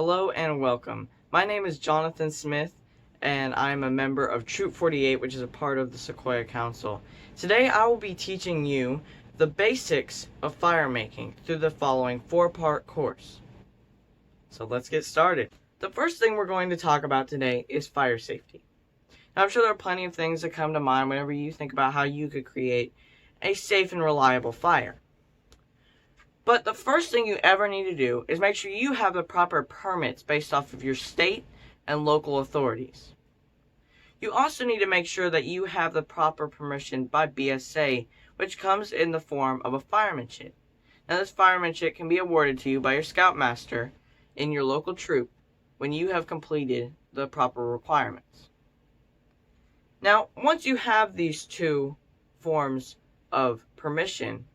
Hello and welcome. My name is Jonathan Smith, and I'm a member of Troop 48, which is a part of the Sequoia Council. Today I will be teaching you the basics of fire making through the following 4-part course. So let's get started. The first thing we're going to talk about today is fire safety. Now, I'm sure there are plenty of things that come to mind whenever you think about how you could create a safe and reliable fire. But the first thing you ever need to do is make sure you have the proper permits based off of your state and local authorities. You also need to make sure that you have the proper permission by BSA, which comes in the form of a Firem'n Chit. Now, this Firem'n Chit can be awarded to you by your scoutmaster in your local troop when you have completed the proper requirements. Now, once you have these two forms of permission,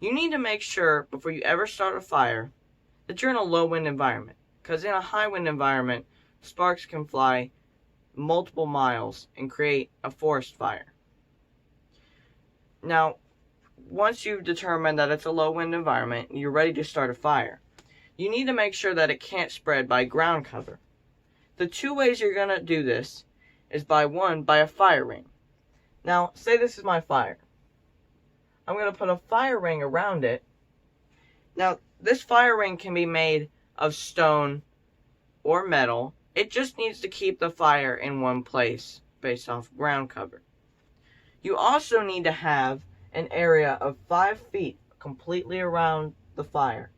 you need to make sure before you ever start a fire that you're in a low wind environment, because in a high wind environment, sparks can fly multiple miles and create a forest fire. Now, once you've determined that it's a low wind environment and you're ready to start a fire, you need to make sure that it can't spread by ground cover. The two ways you're going to do this is by a fire ring. Now, say this is my fire. I'm going to put a fire ring around it. Now, this fire ring can be made of stone or metal. It just needs to keep the fire in one place based off ground cover. You also need to have an area of 5 feet completely around the fire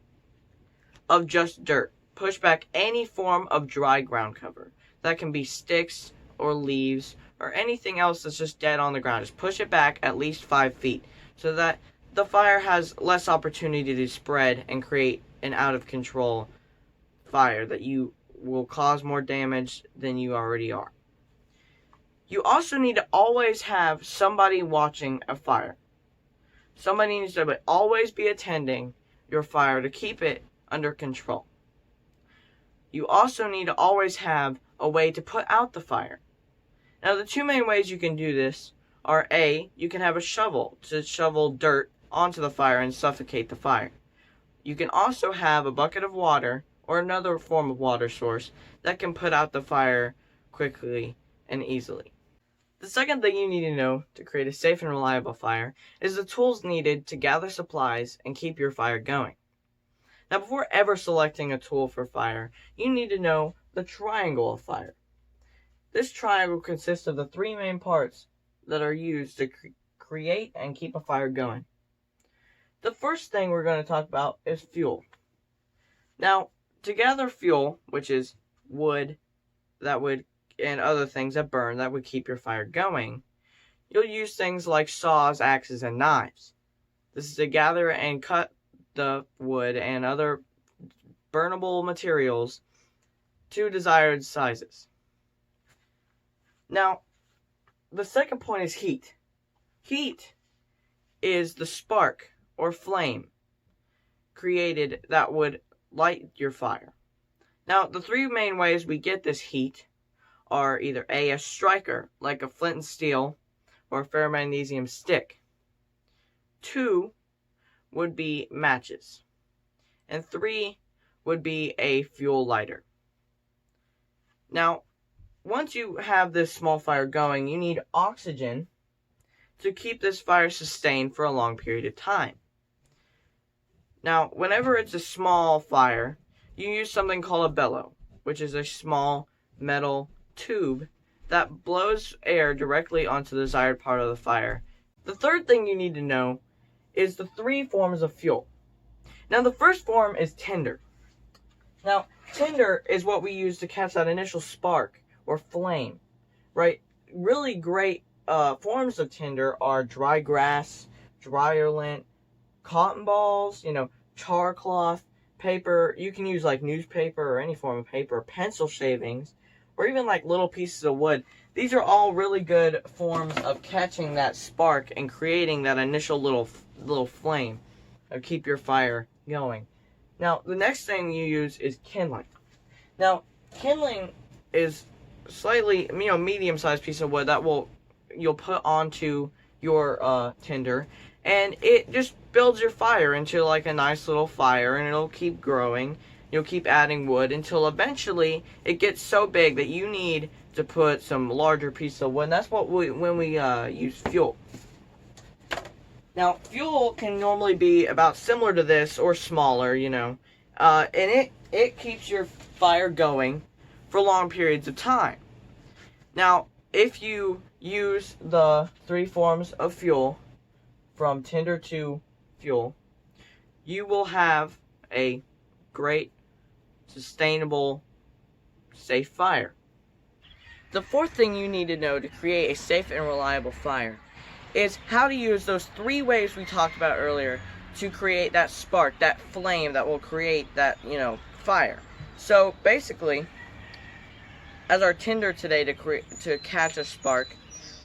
of just dirt. Push back any form of dry ground cover. That can be sticks or leaves or anything else that's just dead on the ground. Just push it back at least 5 feet. So that the fire has less opportunity to spread and create an out-of-control fire that you will cause more damage than you already are. You also need to always have somebody watching a fire. Somebody needs to always be attending your fire to keep it under control. You also need to always have a way to put out the fire. Now, the two main ways you can do this are A, you can have a shovel to shovel dirt onto the fire and suffocate the fire. You can also have a bucket of water or another form of water source that can put out the fire quickly and easily. The second thing you need to know to create a safe and reliable fire is the tools needed to gather supplies and keep your fire going. Now, before ever selecting a tool for fire, you need to know the triangle of fire. This triangle consists of the 3 main parts that are used to create and keep a fire going. The first thing we're going to talk about is fuel. Now, to gather fuel, which is wood and other things that burn that would keep your fire going, you'll use things like saws, axes, and knives. This is to gather and cut the wood and other burnable materials to desired sizes. Now, the second point is heat. Heat is the spark or flame created that would light your fire. Now, the 3 main ways we get this heat are either a striker, like a flint and steel, or a ferromagnesium stick. 2 would be matches. And 3 would be a fuel lighter. Now, once you have this small fire going, you need oxygen to keep this fire sustained for a long period of time. Now, whenever it's a small fire, you use something called a bellow, which is a small metal tube that blows air directly onto the desired part of the fire. The third thing you need to know is the 3 forms of fuel. Now, the first form is tinder. Now, tinder is what we use to catch that initial spark or flame, right? Really great forms of tinder are dry grass, dryer lint, cotton balls, char cloth, paper. You can use like newspaper or any form of paper, pencil shavings, or even like little pieces of wood. These are all really good forms of catching that spark and creating that initial little flame to keep your fire going. Now, the next thing you use is kindling. Now, kindling is slightly, medium-sized piece of wood that you'll put onto your tinder, and it just builds your fire into like a nice little fire, and it'll keep growing you'll keep adding wood until eventually it gets so big that you need to put some larger pieces of wood. And that's what when we use fuel. Now, fuel can normally be about similar to this or smaller, you know, and it keeps your fire going for long periods of time. Now, if you use the 3 forms of fuel, from tinder to fuel, you will have a great, sustainable, safe fire. The fourth thing you need to know to create a safe and reliable fire is how to use those 3 ways we talked about earlier to create that spark, that flame that will create that, you know, fire. So basically, as our tinder today to catch a spark,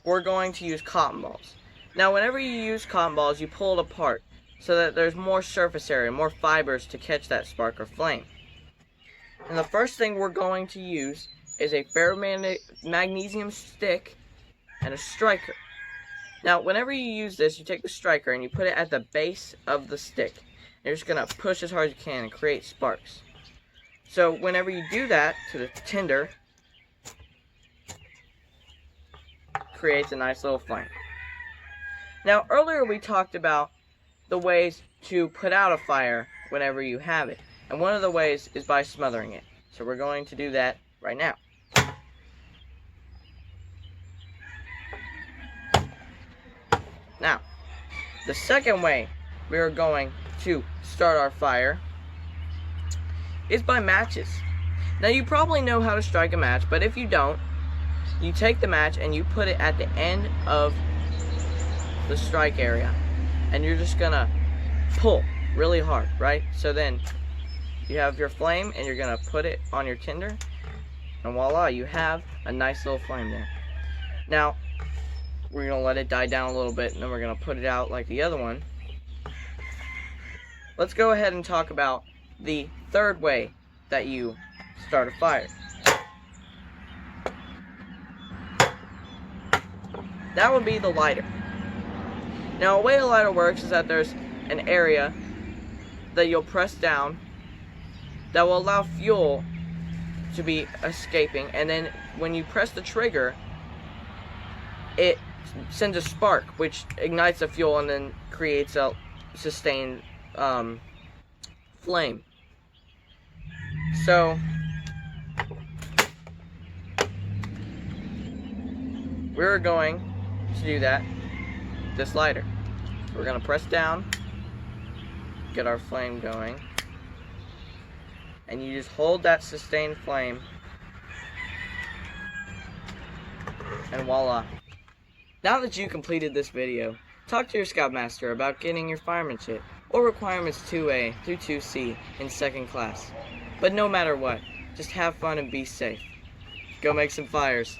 we're going to use cotton balls. Now, whenever you use cotton balls, you pull it apart so that there's more surface area, more fibers to catch that spark or flame. And the first thing we're going to use is a ferromagnesium stick and a striker. Now, whenever you use this, you take the striker and you put it at the base of the stick. You're just going to push as hard as you can and create sparks. So whenever you do that to the tinder, creates a nice little flame. Now, earlier we talked about the ways to put out a fire whenever you have it. And one of the ways is by smothering it. So we're going to do that right now. Now, the second way we are going to start our fire is by matches. Now, you probably know how to strike a match, but if you don't, you take the match and you put it at the end of the strike area, and you're just gonna pull really hard, right? So then you have your flame and you're gonna put it on your tinder, and voila, you have a nice little flame there. Now, we're gonna let it die down a little bit, and then we're gonna put it out like the other one. Let's go ahead and talk about the third way that you start a fire. That would be the lighter. Now, a way a lighter works is that there's an area that you'll press down that will allow fuel to be escaping, and then when you press the trigger, it sends a spark which ignites the fuel and then creates a sustained flame. So we're going to do that with this lighter. We're going to press down, get our flame going, and you just hold that sustained flame, and voila. Now that you completed this video, talk to your Scoutmaster about getting your Firem'n Chit or requirements 2A through 2C in 2nd class. But no matter what, just have fun and be safe. Go make some fires.